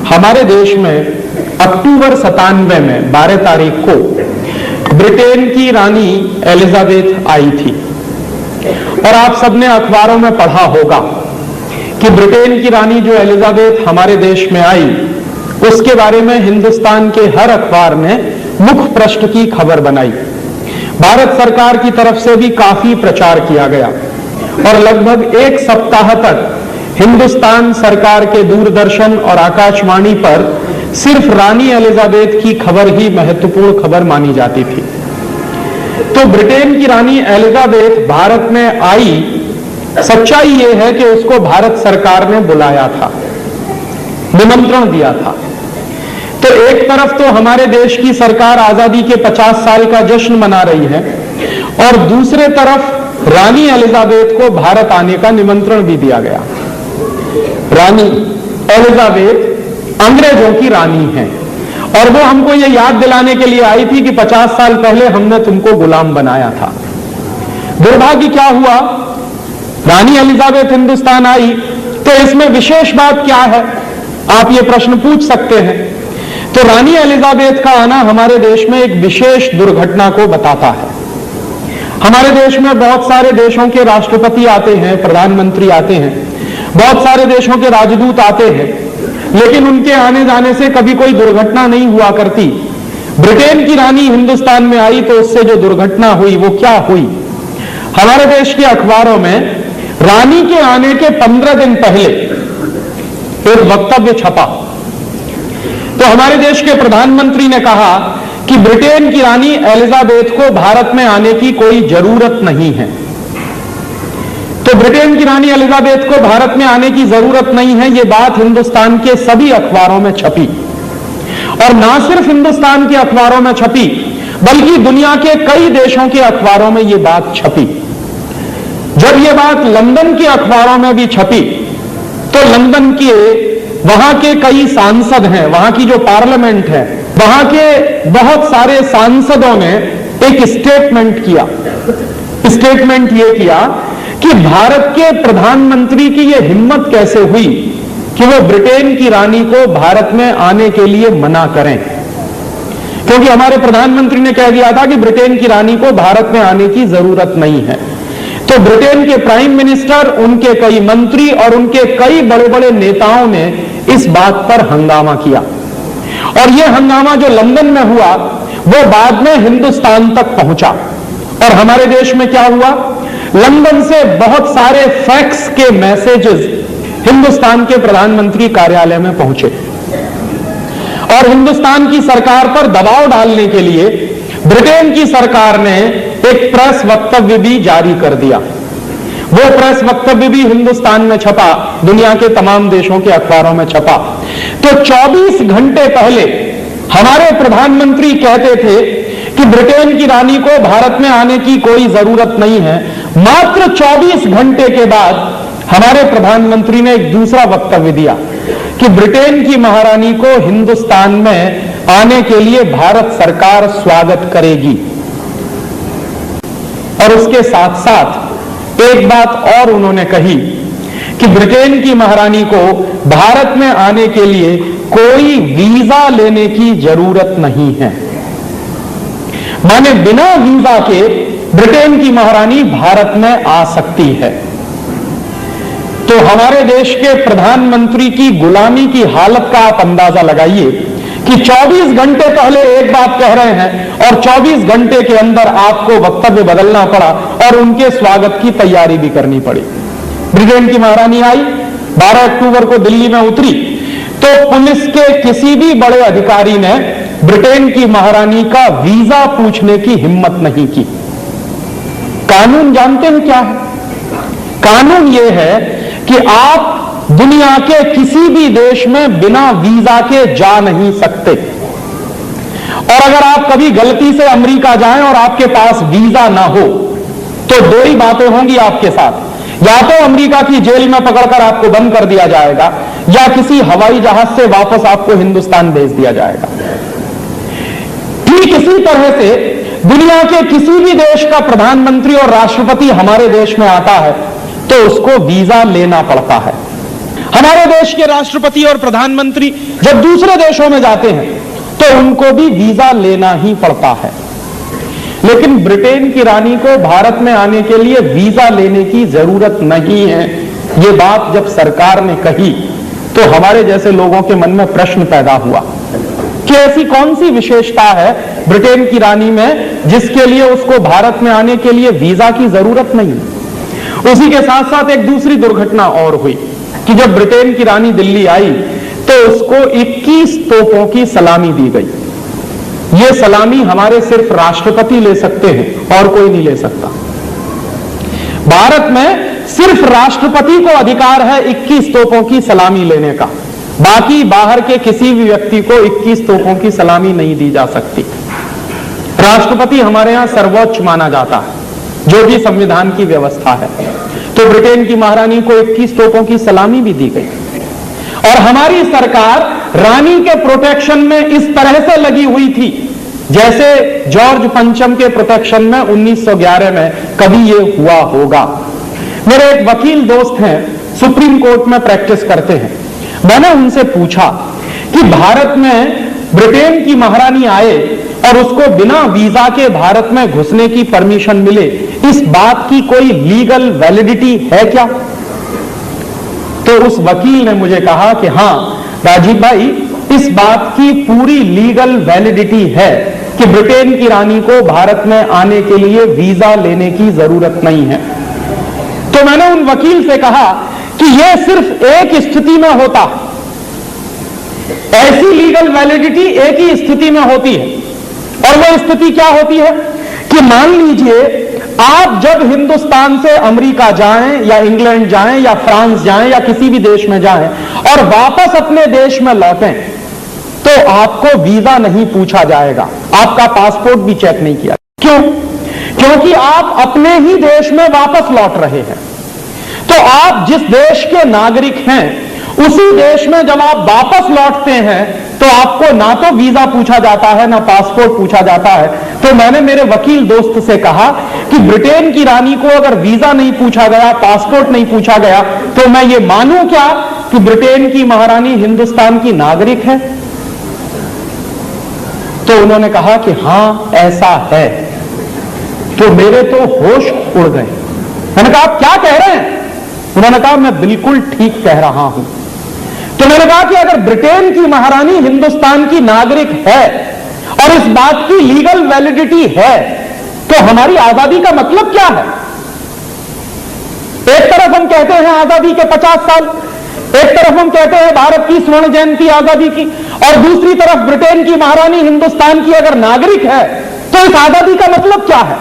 हमारे देश में अक्टूबर 97 में 12 तारीख को ब्रिटेन की रानी एलिजाबेथ आई थी। और आप सबने अखबारों में पढ़ा होगा कि ब्रिटेन की रानी जो एलिजाबेथ हमारे देश में आई, उसके बारे में हिंदुस्तान के हर अखबार ने मुख्य पृष्ठ की खबर बनाई। भारत सरकार की तरफ से भी काफी प्रचार किया गया और लगभग एक सप्ताह तक हिंदुस्तान सरकार के दूरदर्शन और आकाशवाणी पर सिर्फ रानी एलिजाबेथ की खबर ही महत्वपूर्ण खबर मानी जाती थी। तो ब्रिटेन की रानी एलिजाबेथ भारत में आई, सच्चाई यह है कि उसको भारत सरकार ने बुलाया था, निमंत्रण दिया था। तो एक तरफ तो हमारे देश की सरकार आजादी के 50 साल का जश्न मना रही है और दूसरे तरफ रानी एलिजाबेथ को भारत आने का निमंत्रण भी दिया गया। रानी एलिजाबेथ अंग्रेजों की रानी है और वो हमको ये याद दिलाने के लिए आई थी कि 50 साल पहले हमने तुमको गुलाम बनाया था। दुर्भाग्य क्या हुआ, रानी एलिजाबेथ हिंदुस्तान आई तो इसमें विशेष बात क्या है, आप ये प्रश्न पूछ सकते हैं। तो रानी एलिजाबेथ का आना हमारे देश में एक विशेष दुर्घटना को बताता है। हमारे देश में बहुत सारे देशों के राष्ट्रपति आते हैं, प्रधानमंत्री आते हैं, बहुत सारे देशों के राजदूत आते हैं, लेकिन उनके आने जाने से कभी कोई दुर्घटना नहीं हुआ करती। ब्रिटेन की रानी हिंदुस्तान में आई तो उससे जो दुर्घटना हुई वो क्या हुई। हमारे देश के अखबारों में रानी के आने के 15 दिन पहले एक वक्तव्य छपा। तो हमारे देश के प्रधानमंत्री ने कहा कि ब्रिटेन की रानी एलिजाबेथ को भारत में आने की कोई जरूरत नहीं है। तो ब्रिटेन की रानी एलिजाबेथ को भारत में आने की जरूरत नहीं है, यह बात हिंदुस्तान के सभी अखबारों में छपी और ना सिर्फ हिंदुस्तान के अखबारों में छपी बल्कि दुनिया के कई देशों के अखबारों में यह बात छपी। जब यह बात लंदन के अखबारों में भी छपी तो लंदन के वहां के कई सांसद हैं, वहां की जो पार्लियामेंट है, वहां के बहुत सारे सांसदों ने एक स्टेटमेंट किया। स्टेटमेंट यह किया कि भारत के प्रधानमंत्री की यह हिम्मत कैसे हुई कि वो ब्रिटेन की रानी को भारत में आने के लिए मना करें, क्योंकि हमारे प्रधानमंत्री ने कह दिया था कि ब्रिटेन की रानी को भारत में आने की जरूरत नहीं है। तो ब्रिटेन के प्राइम मिनिस्टर, उनके कई मंत्री और उनके कई बड़े बड़े नेताओं ने इस बात पर हंगामा किया और यह हंगामा जो लंदन में हुआ वो बाद में हिंदुस्तान तक पहुंचा। और हमारे देश में क्या हुआ, लंदन से बहुत सारे फैक्स के मैसेजेस हिंदुस्तान के प्रधानमंत्री कार्यालय में पहुंचे और हिंदुस्तान की सरकार पर दबाव डालने के लिए ब्रिटेन की सरकार ने एक प्रेस वक्तव्य भी जारी कर दिया। वो प्रेस वक्तव्य भी हिंदुस्तान में छपा, दुनिया के तमाम देशों के अखबारों में छपा। तो 24 घंटे पहले हमारे प्रधानमंत्री कहते थे कि ब्रिटेन की रानी को भारत में आने की कोई जरूरत नहीं है। मात्र 24 घंटे के बाद हमारे प्रधानमंत्री ने एक दूसरा वक्तव्य दिया कि ब्रिटेन की महारानी को हिंदुस्तान में आने के लिए भारत सरकार स्वागत करेगी। और उसके साथ साथ एक बात और उन्होंने कही कि ब्रिटेन की महारानी को भारत में आने के लिए कोई वीजा लेने की जरूरत नहीं है, माने बिना वीजा के ब्रिटेन की महारानी भारत में आ सकती है। तो हमारे देश के प्रधानमंत्री की गुलामी की हालत का आप अंदाजा लगाइए कि 24 घंटे पहले एक बात कह रहे हैं और 24 घंटे के अंदर आपको वक्तव्य बदलना पड़ा और उनके स्वागत की तैयारी भी करनी पड़ी। ब्रिटेन की महारानी आई, 12 अक्टूबर को दिल्ली में उतरी तो पुलिस के किसी भी बड़े अधिकारी ने ब्रिटेन की महारानी का वीजा पूछने की हिम्मत नहीं की। कानून जानते हैं क्या है? कानून यह है कि आप दुनिया के किसी भी देश में बिना वीजा के जा नहीं सकते। और अगर आप कभी गलती से अमेरिका जाएं और आपके पास वीजा ना हो तो दो ही बातें होंगी आपके साथ, या तो अमेरिका की जेल में पकड़कर आपको बंद कर दिया जाएगा या किसी हवाई जहाज से वापस आपको हिंदुस्तान भेज दिया जाएगा। ठीक इसी तरह से दुनिया के किसी भी देश का प्रधानमंत्री और राष्ट्रपति हमारे देश में आता है तो उसको वीजा लेना पड़ता है। हमारे देश के राष्ट्रपति और प्रधानमंत्री जब दूसरे देशों में जाते हैं तो उनको भी वीजा लेना ही पड़ता है, लेकिन ब्रिटेन की रानी को भारत में आने के लिए वीजा लेने की जरूरत नहीं है। ये बात जब सरकार ने कही तो हमारे जैसे लोगों के मन में प्रश्न पैदा हुआ कि ऐसी कौन सी विशेषता है ब्रिटेन की रानी में जिसके लिए उसको भारत में आने के लिए वीजा की जरूरत नहीं। उसी के साथ साथ एक दूसरी दुर्घटना और हुई कि जब ब्रिटेन की रानी दिल्ली आई तो उसको 21 तोपों की सलामी दी गई। यह सलामी हमारे सिर्फ राष्ट्रपति ले सकते हैं और कोई नहीं ले सकता। भारत में सिर्फ राष्ट्रपति को अधिकार है 21 तोपों की सलामी लेने का, बाकी बाहर के किसी भी व्यक्ति को 21 तोपों की सलामी नहीं दी जा सकती। राष्ट्रपति हमारे यहां सर्वोच्च माना जाता है, जो भी संविधान की व्यवस्था है। तो ब्रिटेन की महारानी को 21 तोपों की सलामी भी दी गई और हमारी सरकार रानी के प्रोटेक्शन में इस तरह से लगी हुई थी जैसे जॉर्ज पंचम के प्रोटेक्शन में 1911 में कभी यह हुआ होगा। मेरे एक वकील दोस्त हैं, सुप्रीम कोर्ट में प्रैक्टिस करते हैं। मैंने उनसे पूछा कि भारत में ब्रिटेन की महारानी आए और उसको बिना वीजा के भारत में घुसने की परमिशन मिले, इस बात की कोई लीगल वैलिडिटी है क्या? तो उस वकील ने मुझे कहा कि हां राजीव भाई, इस बात की पूरी लीगल वैलिडिटी है कि ब्रिटेन की रानी को भारत में आने के लिए वीजा लेने की जरूरत नहीं है। तो मैंने उन वकील से कहा कि यह सिर्फ एक स्थिति में होता है, ऐसी लीगल वैलिडिटी एक ही स्थिति में होती है। और वह स्थिति क्या होती है कि मान लीजिए आप जब हिंदुस्तान से अमेरिका जाएं या इंग्लैंड जाएं या फ्रांस जाएं या किसी भी देश में जाएं और वापस अपने देश में लौटें तो आपको वीजा नहीं पूछा जाएगा, आपका पासपोर्ट भी चेक नहीं किया। क्यों? क्योंकि आप अपने ही देश में वापस लौट रहे हैं। तो आप जिस देश के नागरिक हैं उसी देश में जब आप वापस लौटते हैं तो आपको ना तो वीजा पूछा जाता है ना पासपोर्ट पूछा जाता है। तो मैंने मेरे वकील दोस्त से कहा कि ब्रिटेन की रानी को अगर वीजा नहीं पूछा गया, पासपोर्ट नहीं पूछा गया, तो मैं ये मानूं क्या कि ब्रिटेन की महारानी हिंदुस्तान की नागरिक है? तो उन्होंने कहा कि हां ऐसा है। तो मेरे तो होश उड़ गए। मैंने कहा आप क्या कह रहे हैं? उन्होंने कहा मैं बिल्कुल ठीक कह रहा हूं। तो मैंने कहा कि अगर ब्रिटेन की महारानी हिंदुस्तान की नागरिक है और इस बात की लीगल वैलिडिटी है तो हमारी आजादी का मतलब क्या है? एक तरफ हम कहते हैं आजादी के 50 साल, एक तरफ हम कहते हैं भारत की स्वर्ण जयंती आजादी की, और दूसरी तरफ ब्रिटेन की महारानी हिंदुस्तान की अगर नागरिक है तो इस आजादी का मतलब क्या है?